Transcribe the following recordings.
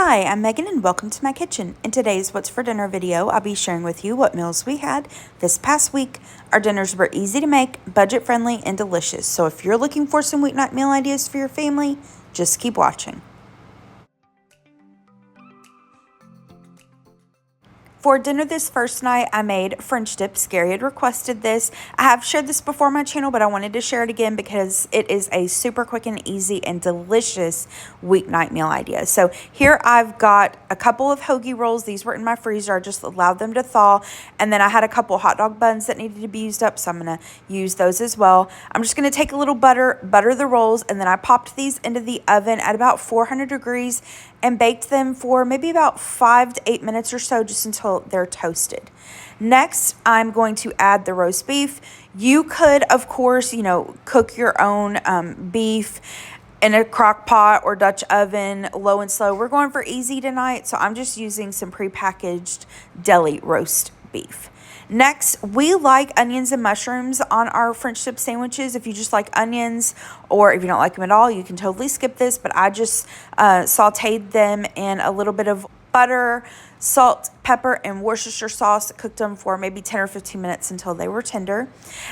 Hi, I'm Megan and welcome to my kitchen. In today's What's for Dinner video, I'll be sharing with you what meals we had this past week. Our dinners were easy to make, budget friendly, and delicious. So if you're looking for some weeknight meal ideas for your family, just keep watching. For dinner this first night, I made French dips. Gary had requested this. I have shared this before on my channel, but I wanted to share it again because it is a super quick and easy and delicious weeknight meal idea. So here I've got a couple of hoagie rolls. These were in my freezer. I just allowed them to thaw. And then I had a couple hot dog buns that needed to be used up, so I'm going to use those as well. I'm just going to take a little butter the rolls, and then I popped these into the oven at about 400 degrees and baked them for maybe about 5 to 8 minutes or so, just until they're toasted. Next, I'm going to add the roast beef. You could, of course, cook your own beef in a crock pot or Dutch oven, low and slow. We're going for easy tonight, so I'm just using some prepackaged deli roast beef. Next, we like onions and mushrooms on our French dip sandwiches. If you just like onions, or if you don't like them at all, you can totally skip this, but I just sauteed them in a little bit of butter, salt, pepper, and Worcestershire sauce. Cooked them for maybe 10 or 15 minutes until they were tender.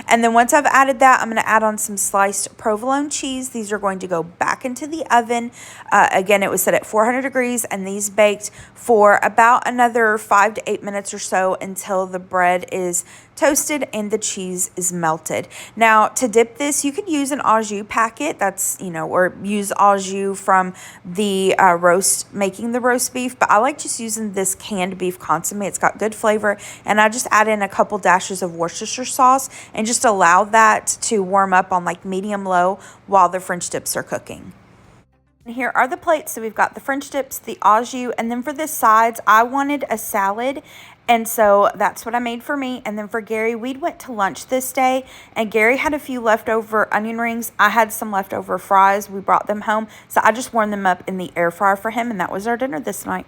And then once I've added that, I'm going to add on some sliced provolone cheese. These are going to go back into the oven. Again, it was set at 400 degrees, and these baked for about another 5 to 8 minutes or so until the bread is toasted and the cheese is melted. Now, to dip this, you could use an au jus packet. That's, or use au jus from the making the roast beef. But I like just using this canned beef consomme. It's got good flavor, and I just add in a couple dashes of Worcestershire sauce and just allow that to warm up on like medium low while the French dips are cooking. And here are the plates. So we've got the French dips, the au jus, and then for the sides, I wanted a salad. And so that's what I made for me. And then for Gary, we went to lunch this day, and Gary had a few leftover onion rings. I had some leftover fries. We brought them home. So I just warmed them up in the air fryer for him, and that was our dinner this night.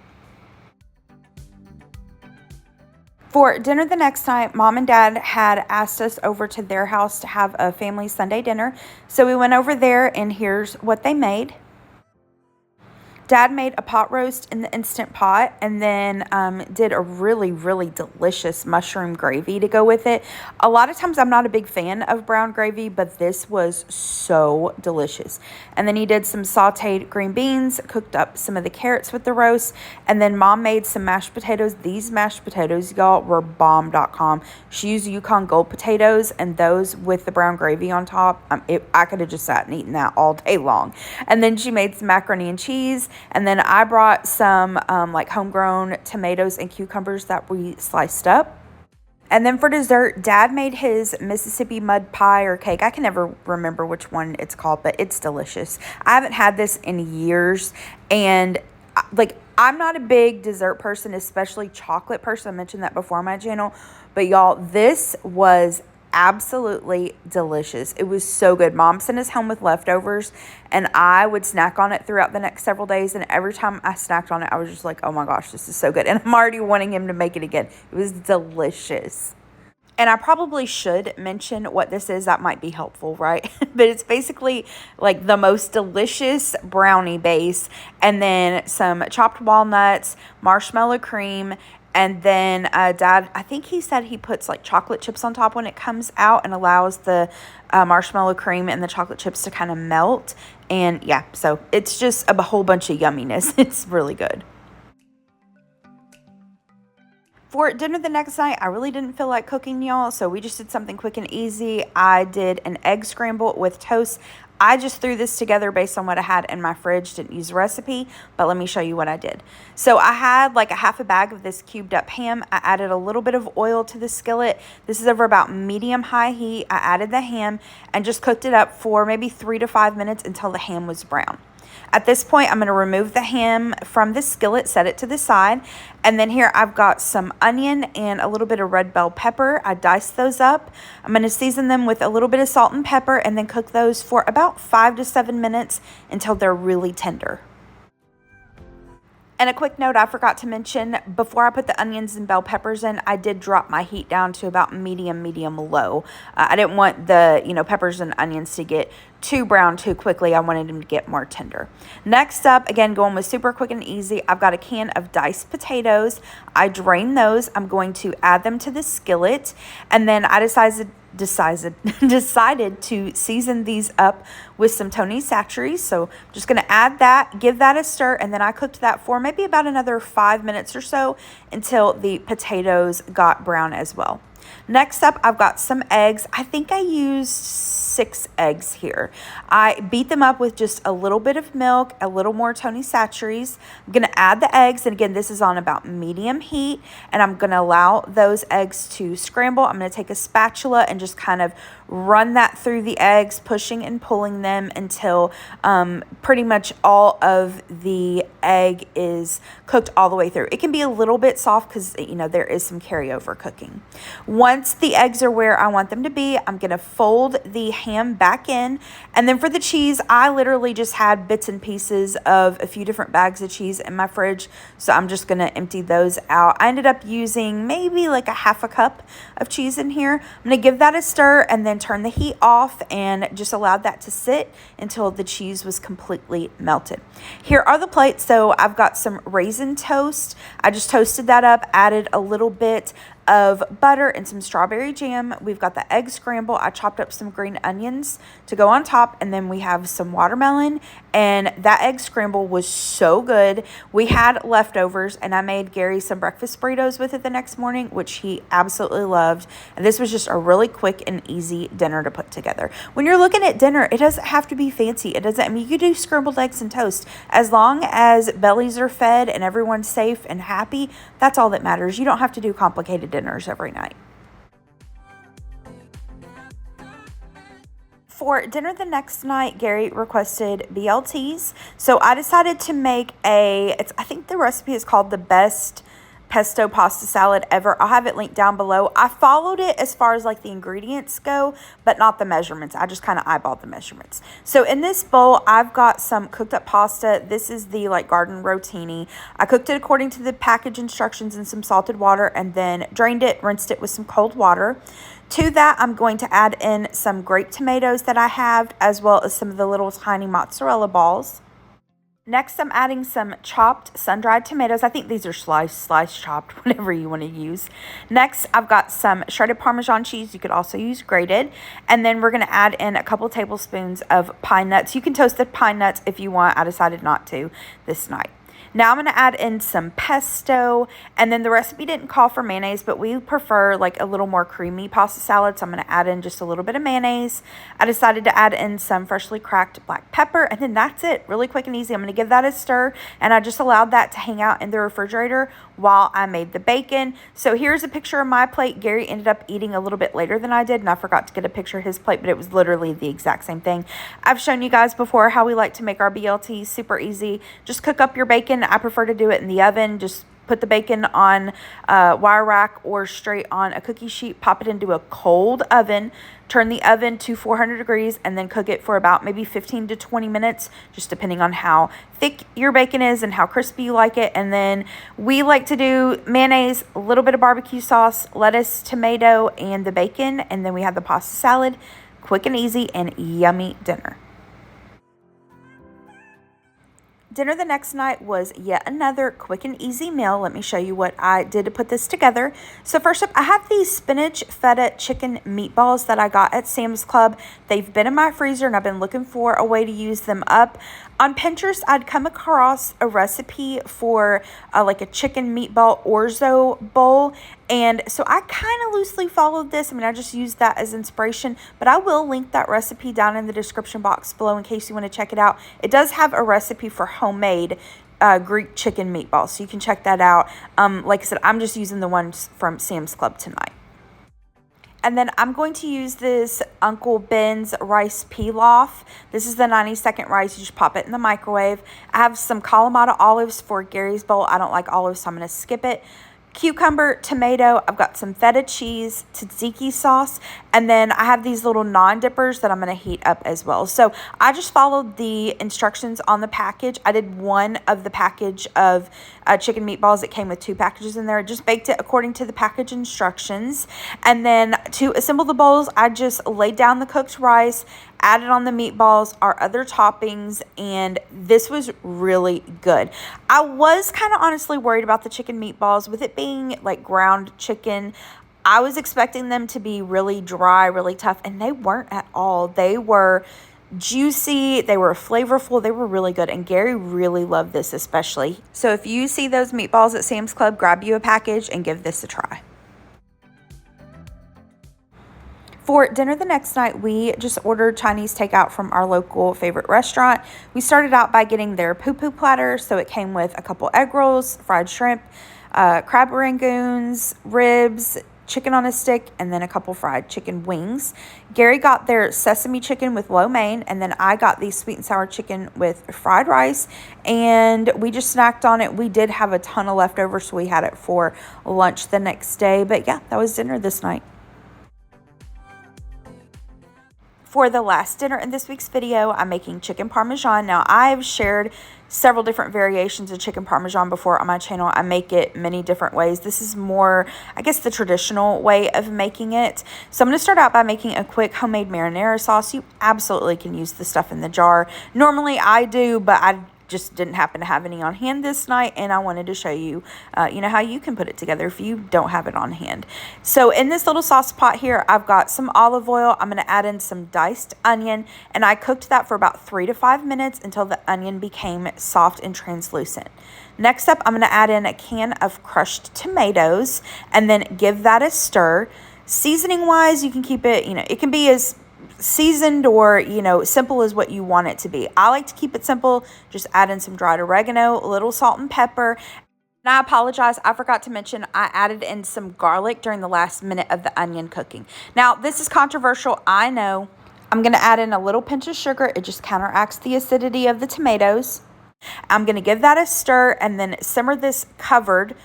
For dinner the next night, Mom and Dad had asked us over to their house to have a family Sunday dinner. So we went over there, and here's what they made. Dad made a pot roast in the Instant Pot, and then did a really, really delicious mushroom gravy to go with it. A lot of times I'm not a big fan of brown gravy, but this was so delicious. And then he did some sauteed green beans, cooked up some of the carrots with the roast, and then Mom made some mashed potatoes. These mashed potatoes, y'all, were bomb.com. She used Yukon Gold potatoes, and those with the brown gravy on top. I could have just sat and eaten that all day long. And then she made some macaroni and cheese. And then I brought some like homegrown tomatoes and cucumbers that we sliced up. And then for dessert, Dad made his Mississippi mud pie or cake. I can never remember which one it's called, but it's delicious. I haven't had this in years. And I'm not a big dessert person, especially chocolate person. I mentioned that before on my channel. But y'all, this was absolutely delicious. It was so good. Mom sent us home with leftovers, and I would snack on it throughout the next several days, and every time I snacked on it, I was just like, oh my gosh, this is so good. And I'm already wanting him to make it again. It was delicious. And I probably should mention what this is. That might be helpful, right? But it's basically like the most delicious brownie base, and then some chopped walnuts, marshmallow cream, and then Dad, I think he said he puts like chocolate chips on top when it comes out and allows the marshmallow cream and the chocolate chips to kind of melt. And yeah, so it's just a whole bunch of yumminess. It's really good. For dinner the next night, I really didn't feel like cooking, y'all, so we just did something quick and easy. I did an egg scramble with toast. I just threw this together based on what I had in my fridge. Didn't use a recipe, but let me show you what I did. So I had like a half a bag of this cubed up ham. I added a little bit of oil to the skillet. This is over about medium-high heat. I added the ham and just cooked it up for maybe 3 to 5 minutes until the ham was brown. At this point, I'm going to remove the ham from the skillet, set it to the side. And then here I've got some onion and a little bit of red bell pepper. I diced those up. I'm going to season them with a little bit of salt and pepper and then cook those for about 5 to 7 minutes until they're really tender. And a quick note I forgot to mention, before I put the onions and bell peppers in, I did drop my heat down to about medium low. I didn't want the, peppers and onions to get too brown too quickly. I wanted them to get more tender. Next up, again, going with super quick and easy, I've got a can of diced potatoes. I drained those. I'm going to add them to the skillet. And then I decided to season these up with some Tony Chachere's. So I'm just going to add that, give that a stir, and then I cooked that for maybe about another 5 minutes or so until the potatoes got brown as well. Next up, I've got some eggs. I think I used 6 eggs here. I beat them up with just a little bit of milk, a little more Tony Chachere's. I'm going to add the eggs, and again, this is on about medium heat, and I'm going to allow those eggs to scramble. I'm going to take a spatula and just kind of run that through the eggs, pushing and pulling them until pretty much all of the egg is cooked all the way through. It can be a little bit soft because, there is some carryover cooking. Once the eggs are where I want them to be, I'm going to fold the ham back in. And then for the cheese, I literally just had bits and pieces of a few different bags of cheese in my fridge. So I'm just going to empty those out. I ended up using maybe like a half a cup of cheese in here. I'm going to give that a stir and then turn the heat off and just allow that to sit until the cheese was completely melted. Here are the plates. So I've got some raisin toast. I just toasted that up, added a little bit of butter and some strawberry jam. We've got the egg scramble. I chopped up some green onions to go on top, and then we have some watermelon, and that egg scramble was so good. We had leftovers, and I made Gary some breakfast burritos with it the next morning, which he absolutely loved. And this was just a really quick and easy dinner to put together. When you're looking at dinner, it doesn't have to be fancy. You could do scrambled eggs and toast. As long as bellies are fed and everyone's safe and happy, that's all that matters. You don't have to do complicated dinners every night. For dinner the next night, Gary requested BLTs. So I decided to make I think the recipe is called the best pesto pasta salad ever. I'll have it linked down below. I followed it as far as like the ingredients go, but not the measurements. I just kind of eyeballed the measurements. So in this bowl, I've got some cooked up pasta. This is the garden rotini. I cooked it according to the package instructions in some salted water and then drained it, rinsed it with some cold water. To that, I'm going to add in some grape tomatoes that I have, as well as some of the little tiny mozzarella balls. Next, I'm adding some chopped sun-dried tomatoes. I think these are sliced, chopped, whatever you want to use. Next, I've got some shredded Parmesan cheese. You could also use grated. And then we're going to add in a couple tablespoons of pine nuts. You can toast the pine nuts if you want. I decided not to this night. Now I'm going to add in some pesto, and then the recipe didn't call for mayonnaise, but we prefer a little more creamy pasta salad, so I'm going to add in just a little bit of mayonnaise. I decided to add in some freshly cracked black pepper, and then that's it. Really quick and easy. I'm going to give that a stir, and I just allowed that to hang out in the refrigerator while I made the bacon. So here's a picture of my plate. Gary ended up eating a little bit later than I did, and I forgot to get a picture of his plate, but it was literally the exact same thing. I've shown you guys before how we like to make our BLTs. Super easy. Just cook up your bacon. I prefer to do it in the oven. Just put the bacon on a wire rack or straight on a cookie sheet. Pop it into a cold oven. Turn the oven to 400 degrees and then cook it for about maybe 15 to 20 minutes, just depending on how thick your bacon is and how crispy you like it. And then we like to do mayonnaise, a little bit of barbecue sauce, lettuce, tomato, and the bacon. And then we have the pasta salad. Quick and easy and yummy dinner. Dinner the next night was yet another quick and easy meal. Let me show you what I did to put this together. So first up, I have these spinach feta chicken meatballs that I got at Sam's Club. They've been in my freezer and I've been looking for a way to use them up. On Pinterest, I'd come across a recipe for a chicken meatball orzo bowl. And so I kind of loosely followed this. I just used that as inspiration, but I will link that recipe down in the description box below in case you want to check it out. It does have a recipe for homemade Greek chicken meatballs, so you can check that out. Like I said, I'm just using the ones from Sam's Club tonight. And then I'm going to use this Uncle Ben's rice pilaf. This is the 90-second rice. You just pop it in the microwave. I have some Kalamata olives for Gary's bowl. I don't like olives, so I'm going to skip it. Cucumber, tomato, I've got some feta cheese, tzatziki sauce, And then I have these little non-dippers that I'm going to heat up as well. So I just followed the instructions on the package. I did one of the package of chicken meatballs. It came with 2 packages in there. I just baked it according to the package instructions. And then to assemble the bowls, I just laid down the cooked rice, added on the meatballs, our other toppings, and this was really good. I was kind of honestly worried about the chicken meatballs. With it being like ground chicken, I was expecting them to be really dry, really tough, and they weren't at all. They were juicy, they were flavorful, they were really good, and Gary really loved this especially. So if you see those meatballs at Sam's Club, grab you a package and give this a try. For dinner the next night, we just ordered Chinese takeout from our local favorite restaurant. We started out by getting their poo-poo platter, so it came with a couple egg rolls, fried shrimp, crab rangoons, ribs, chicken on a stick, and then a couple fried chicken wings. Gary got their sesame chicken with lo mein, and then I got the sweet and sour chicken with fried rice, and we just snacked on it. We did have a ton of leftovers, so we had it for lunch the next day. But yeah, that was dinner this night. For the last dinner in this week's video, I'm making chicken Parmesan. Now, I've shared several different variations of chicken Parmesan before on my channel. I make it many different ways. This is more, I guess, the traditional way of making it. So I'm going to start out by making a quick homemade marinara sauce. You absolutely can use the stuff in the jar. Normally I do, but I just didn't happen to have any on hand this night, and I wanted to show you, how you can put it together if you don't have it on hand. So in this little sauce pot here, I've got some olive oil. I'm going to add in some diced onion, and I cooked that for about 3 to 5 minutes until the onion became soft and translucent. Next up, I'm going to add in a can of crushed tomatoes and then give that a stir. Seasoning wise, you can keep it, it can be as seasoned or simple as what you want it to be. I like to keep it simple. Just add in some dried oregano, a little salt and pepper. And I apologize, I forgot to mention I added in some garlic during the last minute of the onion cooking. Now, this is controversial, I know. I'm going to add in a little pinch of sugar. It just counteracts the acidity of the tomatoes. I'm going to give that a stir and then simmer this covered.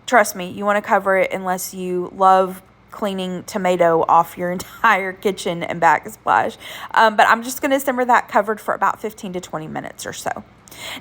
Trust me, you want to cover it unless you love cleaning tomato off your entire kitchen and backsplash. But I'm just going to simmer that covered for about 15 to 20 minutes or so.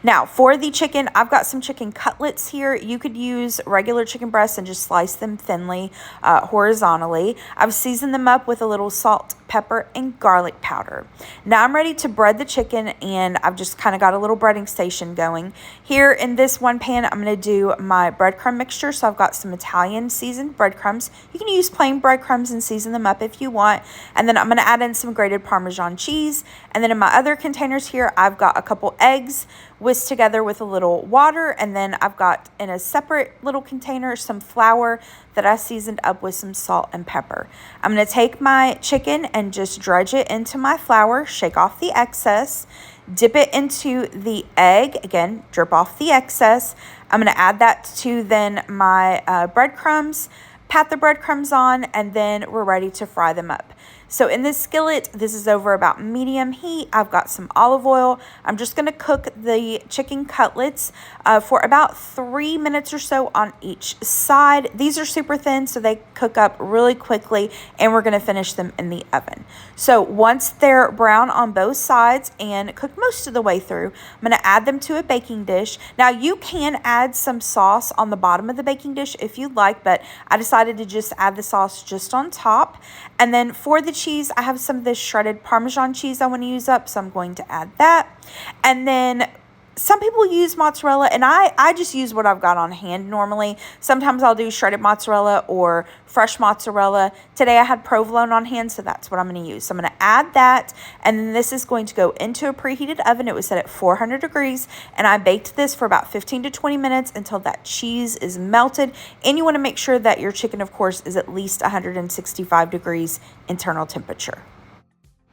Now, for the chicken, I've got some chicken cutlets here. You could use regular chicken breasts and just slice them thinly, horizontally. I've seasoned them up with a little salt, pepper, and garlic powder. Now I'm ready to bread the chicken, and I've just kind of got a little breading station going. Here in this one pan, I'm going to do my breadcrumb mixture. So I've got some Italian seasoned breadcrumbs. You can use plain breadcrumbs and season them up if you want. And then I'm going to add in some grated Parmesan cheese. And then in my other containers here, I've got a couple eggs whisked together with a little water, and then I've got in a separate little container some flour that I seasoned up with some salt and pepper. I'm going to take my chicken and just dredge it into my flour, shake off the excess, dip it into the egg, again, drip off the excess. I'm going to add that to then my breadcrumbs, pat the breadcrumbs on, and then we're ready to fry them up. So in this skillet, this is over about medium heat. I've got some olive oil. I'm just going to cook the chicken cutlets for about 3 minutes or so on each side. These are super thin, so they cook up really quickly, and we're going to finish them in the oven. So once they're brown on both sides and cooked most of the way through, I'm going to add them to a baking dish. Now, you can add some sauce on the bottom of the baking dish if you'd like, but I decided to just add the sauce just on top. And then for the cheese, I have some of this shredded Parmesan cheese I want to use up, so I'm going to add that. And then some people use mozzarella, and I just use what I've got on hand normally. Sometimes I'll do shredded mozzarella or fresh mozzarella. Today I had provolone on hand, so that's what I'm going to use. So I'm going to add that, and then this is going to go into a preheated oven. It was set at 400 degrees, and I baked this for about 15 to 20 minutes until that cheese is melted. And you want to make sure that your chicken, of course, is at least 165 degrees internal temperature.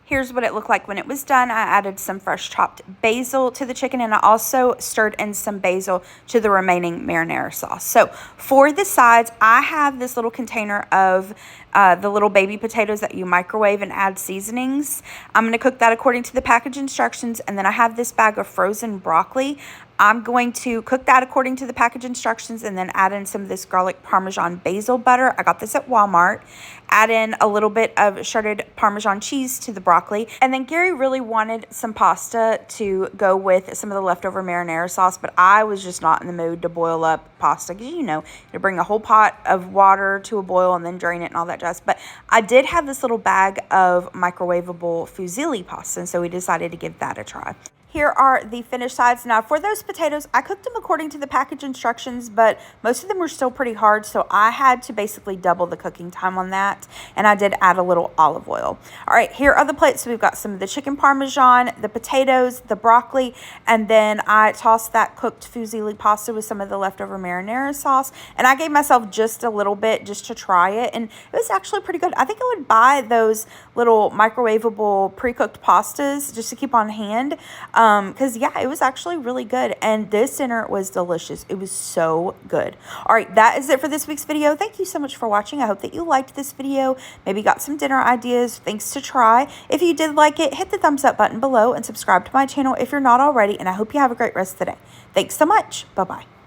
Here's what it looked like when it was done. I added some fresh chopped basil to the chicken, and I also stirred in some basil to the remaining marinara sauce. So for the sides, I have this little container of the little baby potatoes that you microwave and add seasonings. I'm going to cook that according to the package instructions, and then I have this bag of frozen broccoli. I'm going to cook that according to the package instructions and then add in some of this garlic Parmesan basil butter. I got this at Walmart. Add in a little bit of shredded Parmesan cheese to the broccoli. And then Gary really wanted some pasta to go with some of the leftover marinara sauce, but I was just not in the mood to boil up pasta because, you know, you bring a whole pot of water to a boil and then drain it and all that jazz. But I did have this little bag of microwavable fusilli pasta, and so we decided to give that a try. Here are the finished sides. Now, for those potatoes, I cooked them according to the package instructions, but most of them were still pretty hard, so I had to basically double the cooking time on that, and I did add a little olive oil. All right, here are the plates. So we've got some of the chicken Parmesan, the potatoes, the broccoli, and then I tossed that cooked fusilli pasta with some of the leftover marinara sauce, and I gave myself just a little bit just to try it, and it was actually pretty good. I think I would buy those little microwavable pre-cooked pastas just to keep on hand. Because yeah, it was actually really good, and this dinner was delicious. It was so good. All right, that is it for this week's video. Thank you so much for watching. I hope that you liked this video, maybe got some dinner ideas, things to try. If you did like it, hit the thumbs up button below and subscribe to my channel if you're not already, and I hope you have a great rest of the day. Thanks so much. Bye-bye.